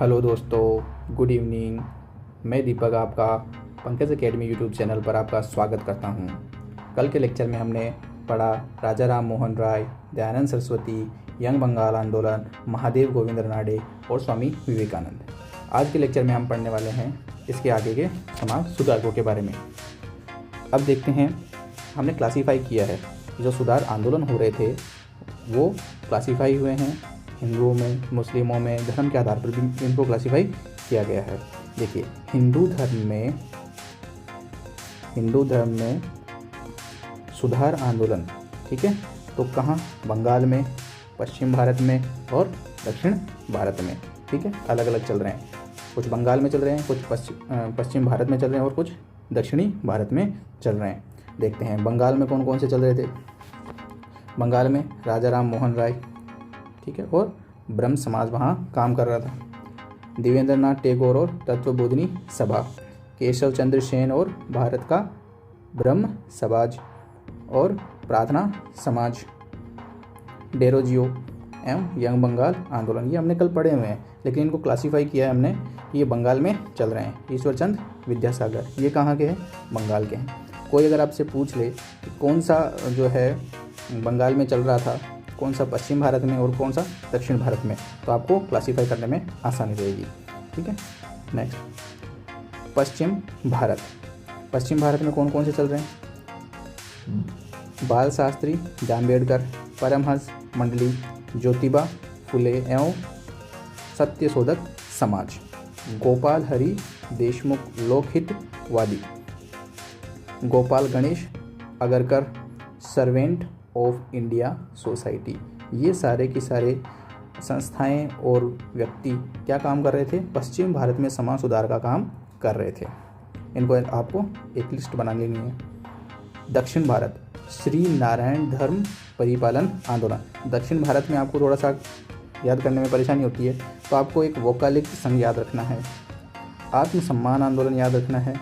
Hello दोस्तों, good evening. मैं दीपक आपका पंकज एकेडमी यूट्यूब चैनल पर आपका स्वागत करता हूं। कल के लेक्चर में हमने पढ़ा राजा राम मोहन राय, दयानंद सरस्वती, यंग बंगाल आंदोलन, महादेव गोविंद रानडे और स्वामी विवेकानंद। आज के लेक्चर में हम पढ़ने वाले हैं इसके आगे के समाज सुधारकों के बारे में। अब देखते हैं, हमने क्लासीफाई किया है जो सुधार आंदोलन हो रहे थे वो क्लासीफाई हुए हैं हिंदुओं में, मुस्लिमों में, धर्म के आधार पर भी इनको क्लासीफाई किया गया है। देखिए, हिंदू धर्म में सुधार आंदोलन, ठीक है, तो कहाँ? बंगाल में, पश्चिम भारत में और दक्षिण भारत में, ठीक है, अलग अलग चल रहे हैं। कुछ बंगाल में चल रहे हैं, कुछ पश्चिम भारत में चल रहे हैं और कुछ दक्षिणी भारत में चल रहे हैं। देखते हैं बंगाल में कौन कौन से चल रहे थे। बंगाल में राजा राम मोहन राय, ठीक है, और ब्रह्म समाज वहाँ काम कर रहा था। देवेंद्रनाथ टैगोर और तत्वबोधिनी सभा, केशव चंद्र सेन और भारत का ब्रह्म समाज और प्रार्थना समाज, डेरोजियो एवं यंग बंगाल आंदोलन, ये हमने कल पढ़े हुए हैं, लेकिन इनको क्लासीफाई किया है हमने कि ये बंगाल में चल रहे हैं। ईश्वरचंद विद्यासागर, ये कहाँ के हैं? बंगाल के हैं। कोई अगर आपसे पूछ ले कि कौन सा जो है बंगाल में चल रहा था, कौन सा पश्चिम भारत में और कौन सा दक्षिण भारत में, तो आपको क्लासीफाई करने में आसानी रहेगी, ठीक है। नेक्स्ट, पश्चिम भारत में कौन कौन से चल रहे हैं? बाल शास्त्री, जाम्बेडकर, परमहंस मंडली, ज्योतिबा फुले एवं Satyashodhak Samaj, Gopal Hari Deshmukh Lokhitwadi, Gopal Ganesh Agarkar servant of India society. ये सारे की सारे संस्थाएं और व्यक्ति क्या काम कर रहे थे? पश्चिम भारत में समाज सुधार का काम कर रहे थे। इनको आपको एक लिस्ट बना लेनी है। दक्षिण भारत, श्री नारायण धर्म परिपालन आंदोलन। दक्षिण भारत में आपको थोड़ा सा याद करने में परेशानी होती है, तो आपको एक वोकालिक संघ याद रखना है, आत्मसम्मान आंदोलन याद रखना है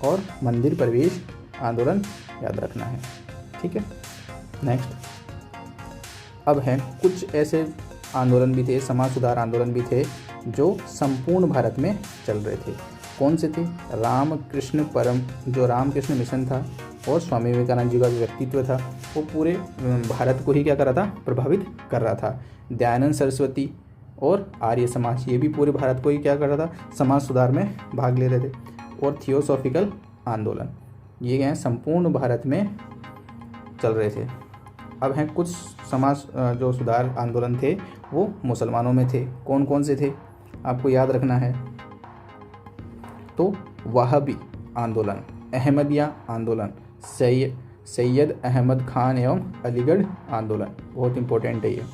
और मंदिर प्रवेश आंदोलन याद रखना है, ठीक है। नेक्स्ट, अब हैं कुछ ऐसे आंदोलन भी थे, समाज सुधार आंदोलन भी थे जो संपूर्ण भारत में चल रहे थे। कौन से थे? जो रामकृष्ण मिशन था और स्वामी विवेकानंद जी का जो व्यक्तित्व था वो पूरे भारत को ही क्या कर रहा था? प्रभावित कर रहा था। दयानंद सरस्वती और आर्य समाज, ये भी पूरे भारत को ही क्या कर रहा था? समाज सुधार में भाग ले रहे थे। और थियोसॉफिकल आंदोलन, ये हैं संपूर्ण भारत में चल रहे थे। अब हैं कुछ समाज जो सुधार आंदोलन थे वो मुसलमानों में थे। कौन कौन से थे आपको याद रखना है? तो वहाबी आंदोलन, अहमदिया आंदोलन, सैयद अहमद खान एवं अलीगढ़ आंदोलन, बहुत इंपॉर्टेंट है ये,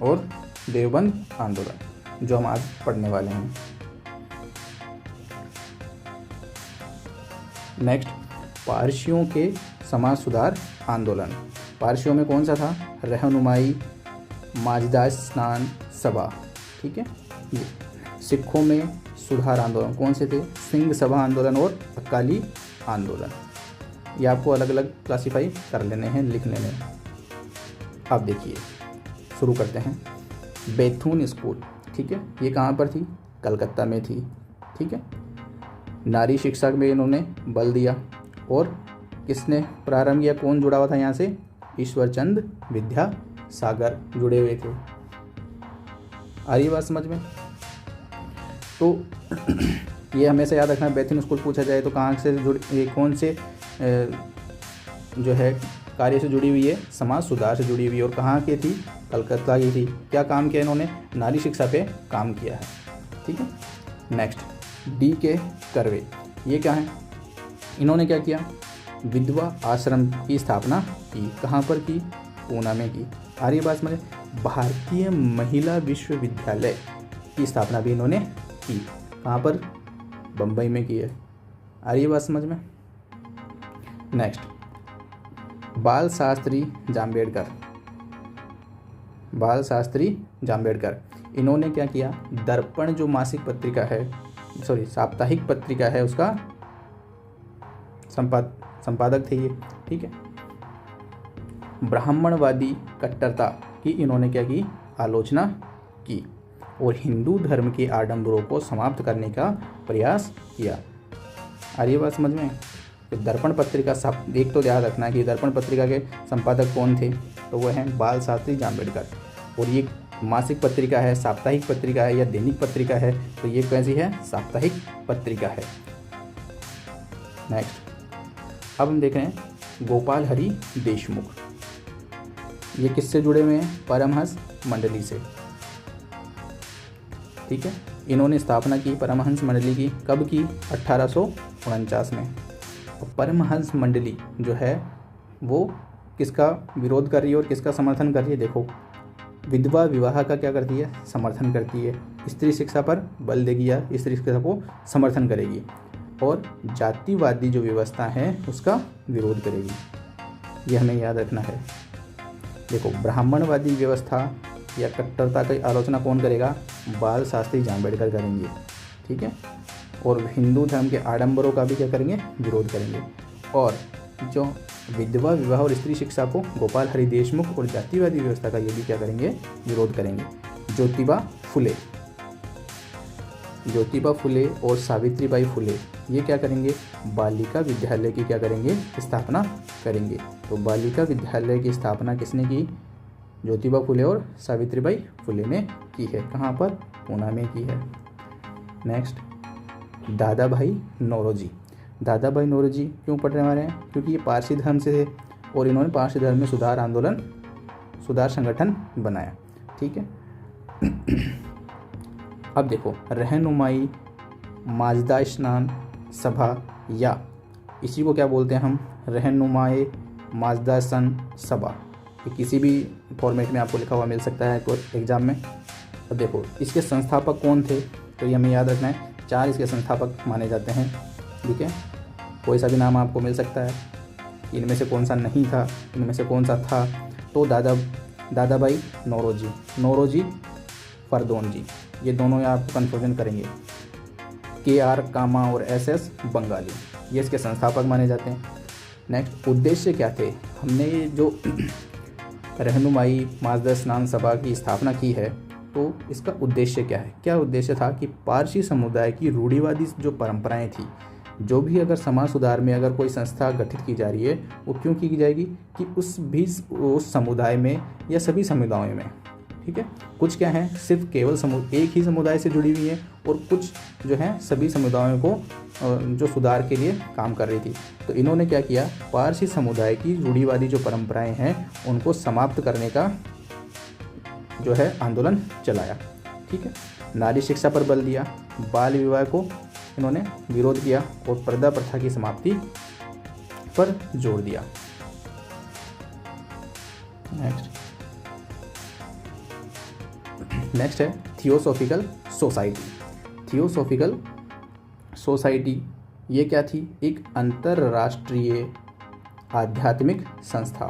और देवबंद आंदोलन जो हम आज पढ़ने वाले हैं। नेक्स्ट, पारसियों के समाज सुधार आंदोलन। पारसियों में कौन सा था? रहनुमाई, माजदास स्नान सभा, ठीक है। ये सिखों में सुधार आंदोलन कौन से थे? सिंह सभा आंदोलन और अकाली आंदोलन। ये आपको अलग अलग क्लासीफाई कर लेने हैं, लिख लेने हैं। अब देखिए, शुरू करते हैं। बैथून स्कूल, ठीक है, ये कहाँ पर थी? कलकत्ता में थी, ठीक है। नारी शिक्षा में इन्होंने बल दिया और किसने प्रारंभ किया? कौन जुड़ा हुआ था यहाँ से? ईश्वरचंद विद्यासागर जुड़े हुए थे। आ रही बात समझ में? तो ये हमेशा याद रखना, बैथून स्कूल पूछा जाए तो कहाँ से जुड़ी, कौन से जो है कार्य से जुड़ी हुई है? समाज सुधार से जुड़ी हुई है। और कहाँ की थी? कलकत्ता की थी। क्या काम किया इन्होंने? नारी शिक्षा पे काम किया है, ठीक है। Next, D.K. कर्वे, ये क्या है? इन्होंने क्या किया? विधवा आश्रम की स्थापना की। कहाँ पर की? पूना में की। आ रही बात समझ? भारतीय महिला विश्वविद्यालय की स्थापना भी इन्होंने की। कहाँ पर? बम्बई में की है। आ रही बात समझ में? नेक्स्ट, बाल शास्त्री जाम्बेडकर, इन्होंने क्या किया? दर्पण जो मासिक पत्रिका है, साप्ताहिक पत्रिका है, उसका संपादक थे ये, ठीक है। ब्राह्मणवादी कट्टरता की इन्होंने क्या की? आलोचना की। और हिंदू धर्म के आडंबरों को समाप्त करने का प्रयास किया। आ रही है बात समझ में? तो दर्पण पत्रिका एक तो ध्यान रखना कि दर्पण पत्रिका के संपादक कौन थे, तो वो हैं बाल शास्त्री जाम्बेडकर। और ये मासिक पत्रिका है, साप्ताहिक पत्रिका है या दैनिक पत्रिका है, तो ये कैसी है? साप्ताहिक पत्रिका है। नेक्स्ट अब हम देख रहे हैं गोपाल हरि देशमुख। ये किससे जुड़े हुए हैं? परमहंस मंडली से। ठीक है, इन्होंने स्थापना की परमहंस मंडली की, कब की? 1849 में। और परमहंस मंडली जो है वो किसका विरोध कर रही है और किसका समर्थन कर रही है? देखो, विधवा विवाह का क्या करती है? समर्थन करती है। स्त्री शिक्षा पर बल देगी या स्त्री शिक्षा को समर्थन करेगी, और जातिवादी जो व्यवस्था है उसका विरोध करेगी। ये हमें याद रखना है। देखो, ब्राह्मणवादी व्यवस्था या कट्टरता की आलोचना कौन करेगा? बाल शास्त्री जाम्बेडकर करेंगे। ठीक है, और हिंदू धर्म के आडंबरों का भी क्या करेंगे? विरोध करेंगे। और जो विधवा विवाह और स्त्री शिक्षा को गोपाल हरि देशमुख और जातिवादी व्यवस्था का ये भी क्या करेंगे? विरोध करेंगे। ज्योतिबा फुले और सावित्रीबाई फुले ये क्या करेंगे? बालिका विद्यालय की क्या करेंगे? स्थापना करेंगे। तो बालिका विद्यालय की स्थापना किसने की? ज्योतिबा फुले और सावित्रीबाई फुले ने की है। कहाँ पर? पूना में की है। नेक्स्ट, दादा भाई नौरोजी। दादा भाई नौरोजी क्यों पढ़ने वाले हैं? क्योंकि ये पारसी धर्म से थे और इन्होंने पारसी धर्म में सुधार संगठन बनाया। ठीक है, अब देखो, रहनुमाई माजदा स्नान सभा, या इसी को क्या बोलते हैं हम? रहनुमाए माजदा सन सभा। ये किसी भी फॉर्मेट में आपको लिखा हुआ मिल सकता है कोई एग्जाम में। अब देखो, इसके संस्थापक कौन थे? तो ये हमें याद रखना है। 4 इसके संस्थापक माने जाते हैं। ठीक है, कोई सा भी नाम आपको मिल सकता है, इनमें से कौन सा नहीं था, इनमें से कौन सा था। तो दादा भाई नौरोजी फरदौन जी, ये दोनों आप कन्फ्यूजन करेंगे। KR कामा और SS बंगाली, ये इसके संस्थापक माने जाते हैं। नेक्स्ट, उद्देश्य क्या थे? हमने जो रहनुमाई माजदा स्नान सभा की स्थापना की है, तो इसका उद्देश्य क्या है? क्या उद्देश्य था कि पारसी समुदाय की रूढ़िवादी जो परंपराएं थी, जो भी अगर समाज सुधार में अगर कोई संस्था गठित की जा रही है, वो क्यों की जाएगी? कि उस समुदाय में या सभी समुदायों में। ठीक है, कुछ क्या है सिर्फ केवल एक ही समुदाय से जुड़ी हुई है, और कुछ जो है सभी समुदायों को जो सुधार के लिए काम कर रही थी। तो इन्होंने क्या किया? पारसी समुदाय की रूढ़िवादी जो परंपराएं हैं उनको समाप्त करने का जो है आंदोलन चलाया। ठीक है, नारी शिक्षा पर बल दिया, बाल विवाह को इन्होंने विरोध किया और पर्दा प्रथा की समाप्ति पर जोर दिया। नेक्स्ट है थियोसॉफिकल सोसाइटी। ये क्या थी? एक अंतरराष्ट्रीय आध्यात्मिक संस्था।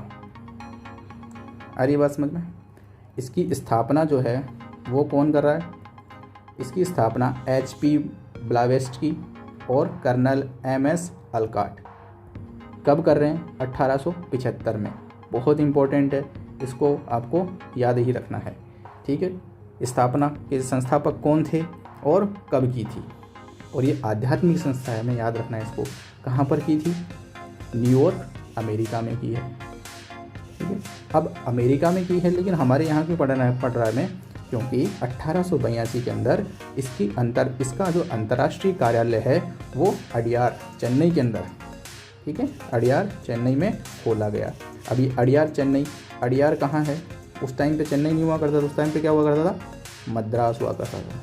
आ रही बात समझ में? इसकी स्थापना जो है वो कौन कर रहा है? इसकी स्थापना HP ब्लावेट्स्की और कर्नल MS अलकाट कब कर रहे हैं? 1875 में। बहुत इंपॉर्टेंट है, इसको आपको याद ही रखना है। ठीक है, स्थापना के संस्थापक कौन थे और कब की थी? और ये आध्यात्मिक संस्था है, हमें याद रखना है इसको। कहाँ पर की थी? न्यूयॉर्क, अमेरिका में की है। ठीक है, अब अमेरिका में की है, लेकिन हमारे यहाँ क्यों पढ़ रहा है मैं? क्योंकि 1882 के अंदर इसका जो अंतर्राष्ट्रीय कार्यालय है वो अडियार, चेन्नई के अंदर, ठीक है, अडियार चेन्नई में खोला गया। अभी अडियार कहाँ है? उस टाइम पे चेन्नई नहीं हुआ करता था, उस टाइम पे क्या हुआ करता था? मद्रास हुआ करता था,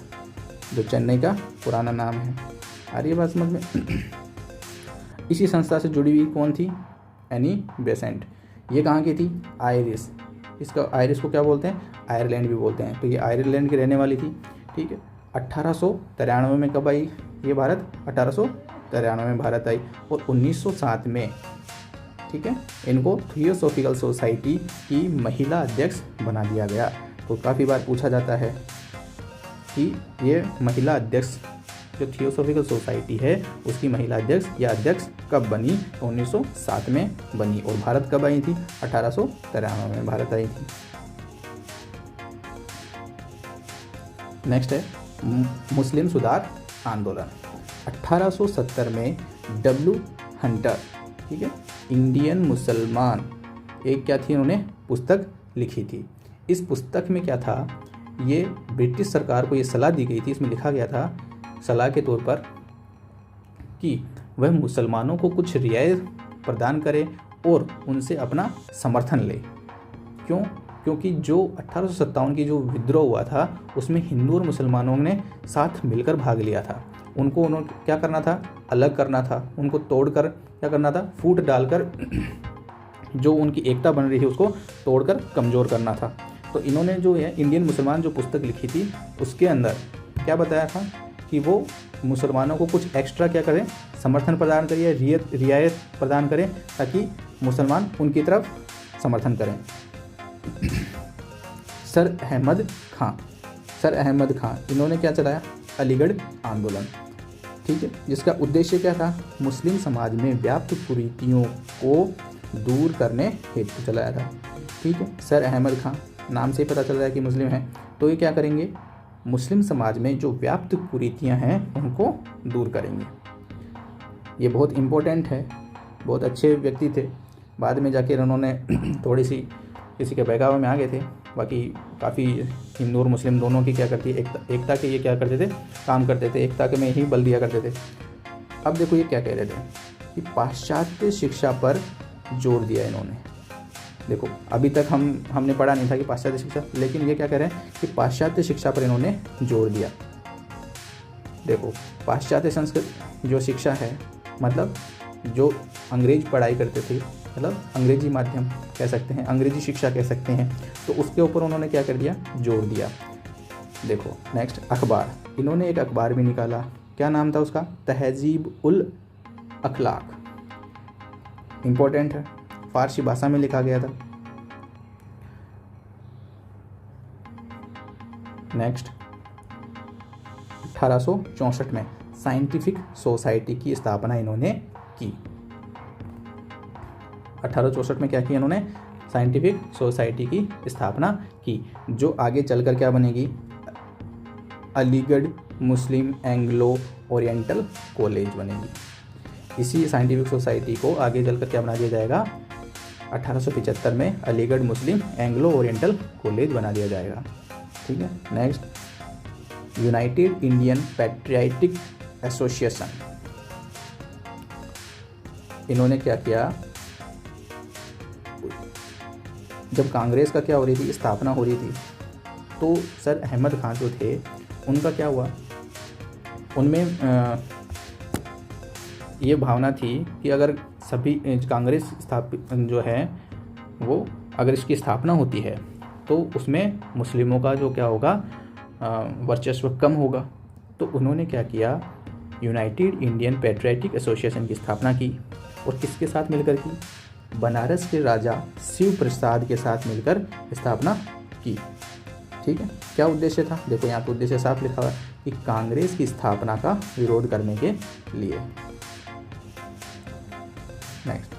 जो चेन्नई का पुराना नाम है। आ रही है बात समझ में? इसी संस्था से जुड़ी हुई कौन थी? Annie Besant. ये कहाँ की थी? आयरिश। आयरिश को क्या बोलते हैं? आयरलैंड भी बोलते हैं। तो ये आयरलैंड की रहने वाली थी। ठीक है, 1893 में कब आई ये भारत? 1893 में भारत आई, और 1907 में, ठीक है, इनको थियोसॉफिकल सोसाइटी की महिला अध्यक्ष बना दिया गया। तो काफ़ी बार पूछा जाता है कि ये महिला अध्यक्ष जो थियोसॉफिकल सोसाइटी है उसकी महिला अध्यक्ष या अध्यक्ष कब बनी? तो 1907 में बनी। और भारत कब आई थी? 1893 में भारत आई थी। नेक्स्ट है मुस्लिम सुधार आंदोलन। 1870 में डब्ल्यू हंटर, ठीक है, इंडियन मुसलमान, एक क्या थी, उन्होंने पुस्तक लिखी थी। इस पुस्तक में क्या था, ये ब्रिटिश सरकार को ये सलाह दी गई थी, इसमें लिखा गया था सलाह के तौर पर कि वह मुसलमानों को कुछ रियायत प्रदान करे और उनसे अपना समर्थन ले। क्यों? क्योंकि जो 1857 की जो विद्रोह हुआ था उसमें हिंदू और मुसलमानों ने साथ मिलकर भाग लिया था। उन्होंने क्या करना था, अलग करना था, उनको तोड़कर क्या करना था, फूट डालकर जो उनकी एकता बन रही थी उसको तोड़कर कमज़ोर करना था। तो इन्होंने जो है इंडियन मुसलमान जो पुस्तक लिखी थी उसके अंदर क्या बताया था कि वो मुसलमानों को कुछ एक्स्ट्रा क्या करें, समर्थन प्रदान करें, रियायत प्रदान करें ताकि मुसलमान उनकी तरफ समर्थन करें। सर अहमद खां इन्होंने क्या चलाया, अलीगढ़ आंदोलन, ठीक है, जिसका उद्देश्य क्या था, मुस्लिम समाज में व्याप्त कुरीतियों को दूर करने हेतु चलाया था। ठीक है, सर अहमद खां नाम से ही पता चल रहा है कि मुस्लिम हैं, तो ये क्या करेंगे, मुस्लिम समाज में जो व्याप्त कुरीतियां हैं उनको दूर करेंगे। ये बहुत इम्पोर्टेंट है, बहुत अच्छे व्यक्ति थे। बाद में जाकर उन्होंने थोड़ी सी किसी के बहकावे में आ गए थे, बाकी काफ़ी हिंदू और मुस्लिम दोनों की क्या करती है, एकता के ये क्या करते थे, काम करते थे, एकता के में ही बल दिया करते थे। अब देखो ये क्या कह रहे थे कि पाश्चात्य शिक्षा पर जोर दिया इन्होंने। देखो अभी तक हमने पढ़ा नहीं था कि पाश्चात्य शिक्षा, लेकिन ये क्या कह रहे हैं कि पाश्चात्य शिक्षा पर इन्होंने जोर दिया। देखो पाश्चात्य संस्कृत जो शिक्षा है, मतलब जो अंग्रेज पढ़ाई करते थे, मतलब अंग्रेजी माध्यम कह सकते हैं, अंग्रेजी शिक्षा कह सकते हैं, तो उसके ऊपर उन्होंने क्या कर दिया, जोर दिया। देखो नेक्स्ट अखबार, इन्होंने एक अखबार भी निकाला, क्या नाम था उसका, तहजीब उल अखलाक, इम्पोर्टेंट है, फारसी भाषा में लिखा गया था। नेक्स्ट 1864 में साइंटिफिक सोसाइटी की स्थापना इन्होंने की। 1864 में क्या किया इन्होंने, साइंटिफिक सोसाइटी की स्थापना की, जो आगे चलकर क्या बनेगी, अलीगढ़ मुस्लिम एंग्लो ओरिएंटल कॉलेज बनेगी। इसी साइंटिफिक सोसाइटी को आगे चलकर क्या बना दिया जाएगा, 1875 में अलीगढ़ मुस्लिम एंग्लो ओरिएंटल कॉलेज बना दिया जाएगा। ठीक है, next United Indian patriotic association, इन्होंने क्या किया, जब कांग्रेस का क्या हो रही थी, स्थापना हो रही थी, तो सर अहमद खान जो थे उनका क्या हुआ, उनमें ये भावना थी कि अगर सभी कांग्रेस स्थापित जो है वो अगर इसकी स्थापना होती है तो उसमें मुस्लिमों का जो क्या होगा, वर्चस्व कम होगा। तो उन्होंने क्या किया, यूनाइटेड इंडियन पैट्रियाटिक एसोसिएशन की स्थापना की, और किसके साथ मिलकर की, बनारस के राजा शिव प्रसाद के साथ मिलकर स्थापना की। ठीक है, क्या उद्देश्य था, देखो यहाँ पर उद्देश्य साफ लिखा हुआ है कि कांग्रेस की स्थापना का विरोध करने के लिए। नेक्स्ट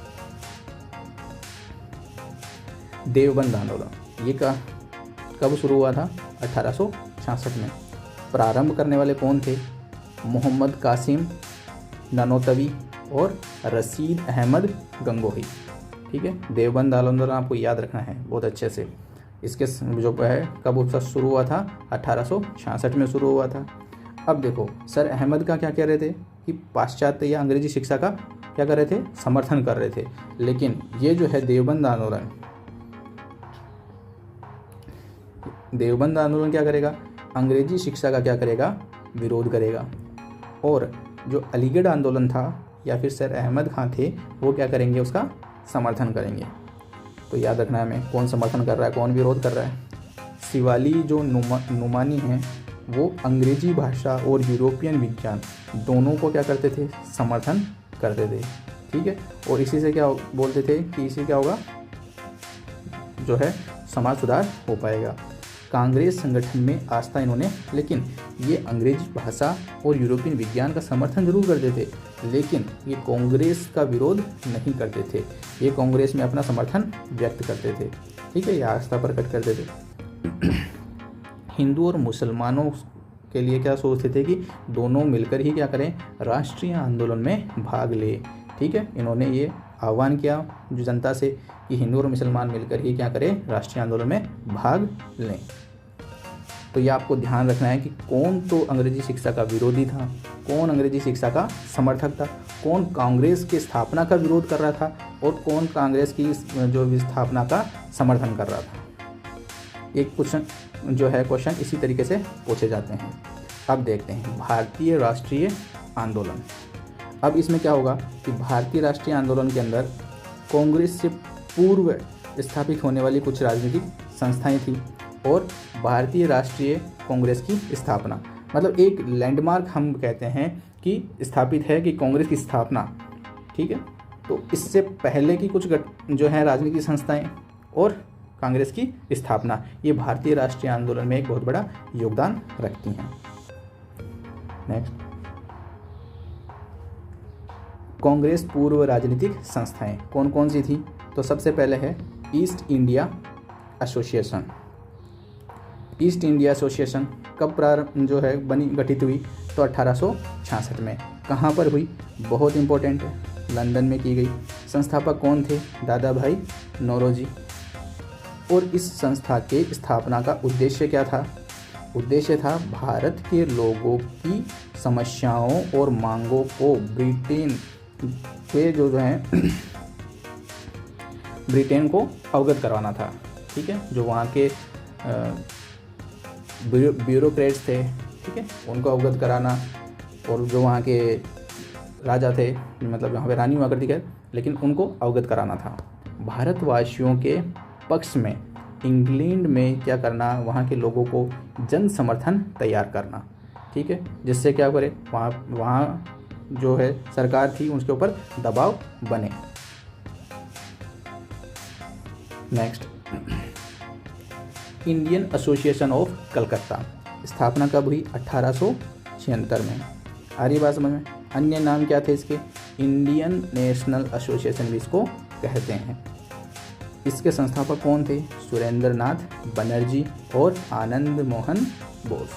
देवबंद आंदोलन, ये कब शुरू हुआ था, 1866 में। प्रारंभ करने वाले कौन थे, मोहम्मद कासिम ननोतवी और रशीद अहमद गंगोही। ठीक है, देवबंद आंदोलन आपको याद रखना है बहुत अच्छे से। इसके जो है कब उसका शुरू हुआ था, 1866 में शुरू हुआ था। अब देखो सर अहमद का क्या कह रहे थे कि पाश्चात्य या अंग्रेजी शिक्षा का क्या कर रहे थे, समर्थन कर रहे थे, लेकिन ये जो है देवबंद आंदोलन क्या करेगा, अंग्रेजी शिक्षा का क्या करेगा, विरोध करेगा। और जो अलीगढ़ आंदोलन था या फिर सर अहमद खान थे, वो क्या करेंगे, उसका समर्थन करेंगे। तो याद रखना है हमें, कौन समर्थन कर रहा है, कौन विरोध कर रहा है। शिवाली जो नुमानी हैं वो अंग्रेजी भाषा और यूरोपियन विज्ञान दोनों को क्या करते थे, समर्थन करते थे। ठीक है, और इसी से क्या बोलते थे कि इसी क्या होगा, जो है समाज सुधार हो पाएगा। कांग्रेस संगठन में आस्था इन्होंने, लेकिन ये अंग्रेजी भाषा और यूरोपियन विज्ञान का समर्थन जरूर करते थे, लेकिन ये कांग्रेस का विरोध नहीं करते थे, ये कांग्रेस में अपना समर्थन व्यक्त करते थे। ठीक है, ये आस्था प्रकट करते थे। हिंदू और मुसलमानों के लिए क्या सोचते थे कि दोनों मिलकर ही क्या करें, राष्ट्रीय आंदोलन में भाग ले। ठीक है, इन्होंने ये आह्वान किया जो जनता से कि हिंदू और मुसलमान मिलकर ही क्या करें, राष्ट्रीय आंदोलन में भाग लें। तो ये आपको ध्यान रखना है कि कौन तो अंग्रेजी शिक्षा का विरोधी था, कौन अंग्रेजी शिक्षा का समर्थक था, कौन कांग्रेस की स्थापना का विरोध कर रहा था और कौन कांग्रेस की जो स्थापना का समर्थन कर रहा था। एक क्वेश्चन जो है क्वेश्चन इसी तरीके से पूछे जाते हैं। अब देखते हैं भारतीय राष्ट्रीय आंदोलन। अब इसमें क्या होगा कि भारतीय राष्ट्रीय आंदोलन के अंदर कांग्रेस से पूर्व स्थापित होने वाली कुछ राजनीतिक संस्थाएं थी और भारतीय राष्ट्रीय कांग्रेस की स्थापना, मतलब एक लैंडमार्क हम कहते हैं कि स्थापित है कि कांग्रेस की स्थापना। ठीक है, तो इससे पहले की कुछ जो है राजनीतिक संस्थाएं और कांग्रेस की स्थापना, ये भारतीय राष्ट्रीय आंदोलन में एक बहुत बड़ा योगदान रखती हैं। नेक्स्ट, कांग्रेस पूर्व राजनीतिक संस्थाएं कौन कौन सी थी? तो सबसे पहले है east India association. East India association कब प्रारंभ जो है गठित हुई? तो 1866 में। कहाँ पर हुई? बहुत इंपॉर्टेंट है, लंदन में की गई। संस्थापक कौन थे? दादा भाई नौरोजी। और इस संस्था के स्थापना का उद्देश्य क्या था? उद्देश्य था भारत के लोगों की समस्याओं और मांगों को ब्रिटेन के जो है ब्रिटेन को अवगत करवाना था। ठीक है, जो वहाँ के ब्यूरोक्रेट्स थे, ठीक है, उनको अवगत कराना, और जो वहाँ के राजा थे, मतलब यहाँ पे रानी हुआ करती है, लेकिन उनको अवगत कराना था। भारतवासियों के पक्ष में इंग्लैंड में क्या करना, वहाँ के लोगों को जन समर्थन तैयार करना। ठीक है, जिससे क्या करे, वहाँ जो है सरकार थी उसके ऊपर दबाव बने। Next, Indian association of Calcutta. स्थापना कब हुई? 1876 में। आ रही बात समझ में? अन्य नाम क्या थे इसके? इंडियन नेशनल एसोसिएशन भी इसको कहते हैं। इसके संस्थापक कौन थे? सुरेंद्र नाथ बनर्जी और आनंद मोहन बोस।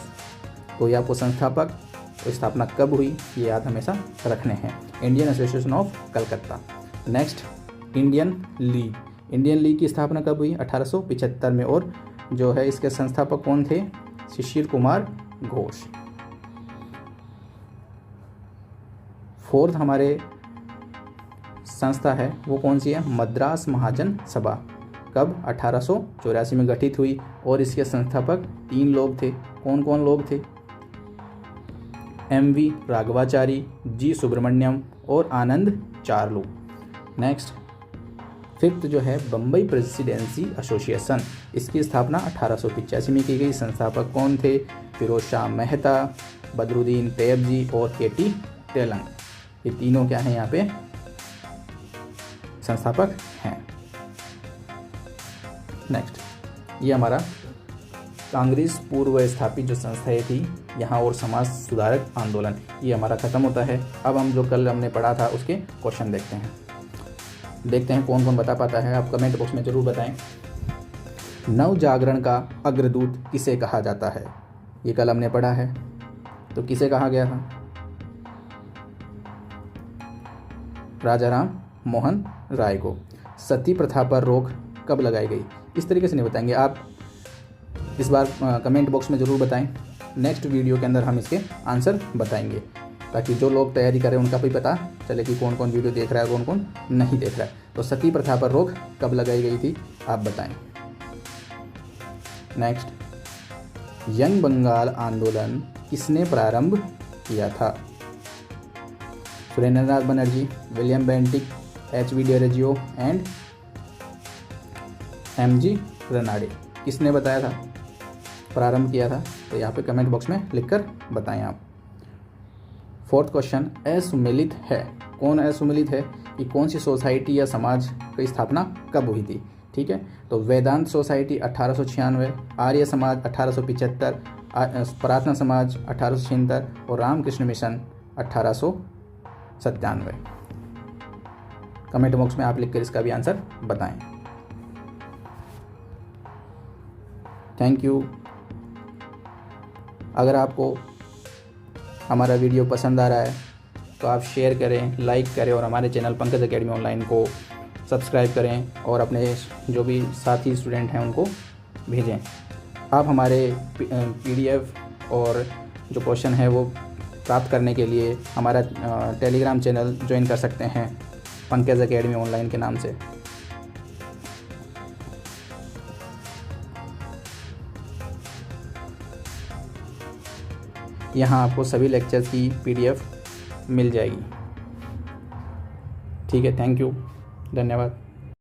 तो ये आपको संस्थापक और स्थापना कब हुई ये याद हमेशा रखने हैं। Indian association of Calcutta. Next, Indian league. Indian league की स्थापना कब हुई? 1875 में। और जो है इसके संस्थापक कौन थे? शिशिर कुमार घोष। फोर्थ हमारे संस्था है वो कौन सी है? मद्रास महाजन सभा। कब? 1884 में गठित हुई और इसके संस्थापक 3 लोग थे। कौन कौन लोग थे? MV राघवाचारी, G सुब्रमण्यम और आनंद चार्लू। नेक्स्ट, फिफ्थ जो है बम्बई प्रेसिडेंसी एसोसिएशन। इसकी स्थापना 1885 में की गई। संस्थापक कौन थे? फिरोज शाह मेहता, बदरुद्दीन तैयबजी और KT तेलंग। ये तीनों क्या हैं यहाँ पे? संस्थापक हैं। नेक्स्ट, ये हमारा कांग्रेस पूर्व स्थापित जो संस्थाएं थी यहाँ और समाज सुधारक आंदोलन, ये हमारा खत्म होता है। अब हम जो कल हमने पढ़ा था उसके क्वेश्चन देखते हैं कौन कौन बता पाता है। आप कमेंट बॉक्स में ज़रूर बताएं। नव जागरण का अग्रदूत किसे कहा जाता है? ये कल हमने पढ़ा है, तो किसे कहा गया था? राजा राम मोहन राय को। सती प्रथा पर रोक कब लगाई गई? इस तरीके से नहीं बताएंगे आप, इस बार कमेंट बॉक्स में ज़रूर बताएं। नेक्स्ट वीडियो के अंदर हम इसके आंसर बताएंगे, ताकि जो लोग तैयारी करें उनका भी पता चले कि कौन कौन वीडियो देख रहा है, कौन कौन नहीं देख रहा है। तो सती प्रथा पर रोक कब लगाई गई थी आप बताएं। नेक्स्ट, यंग बंगाल आंदोलन किसने प्रारंभ किया था? Surendra Nath Banerjee, William Bentinck, HV Derozio and MG Ranade. किसने बताया था, प्रारंभ किया था? तो यहाँ पे कमेंट बॉक्स में लिखकर बताएं आप। फोर्थ क्वेश्चन, असुमिलित है। कौन असुमिलित है? कि कौन सी सोसाइटी या समाज की स्थापना कब हुई थी? ठीक है, तो वेदांत सोसाइटी 1896, आर्य समाज 1875, प्रार्थना समाज 1876 और रामकृष्ण मिशन 1897। कमेंट बॉक्स में आप लिखकर इसका भी आंसर बताएं। Thank you. अगर आपको हमारा वीडियो पसंद आ रहा है तो आप शेयर करें, लाइक करें और हमारे चैनल पंकज एकेडमी ऑनलाइन को सब्सक्राइब करें और अपने जो भी साथी स्टूडेंट हैं उनको भेजें। आप हमारे PDF और जो क्वेश्चन है वो प्राप्त करने के लिए हमारा टेलीग्राम चैनल ज्वाइन कर सकते हैं पंकज एकेडमी ऑनलाइन के नाम से। यहाँ आपको सभी लेक्चर्स की PDF मिल जाएगी। ठीक है, थैंक यू, धन्यवाद।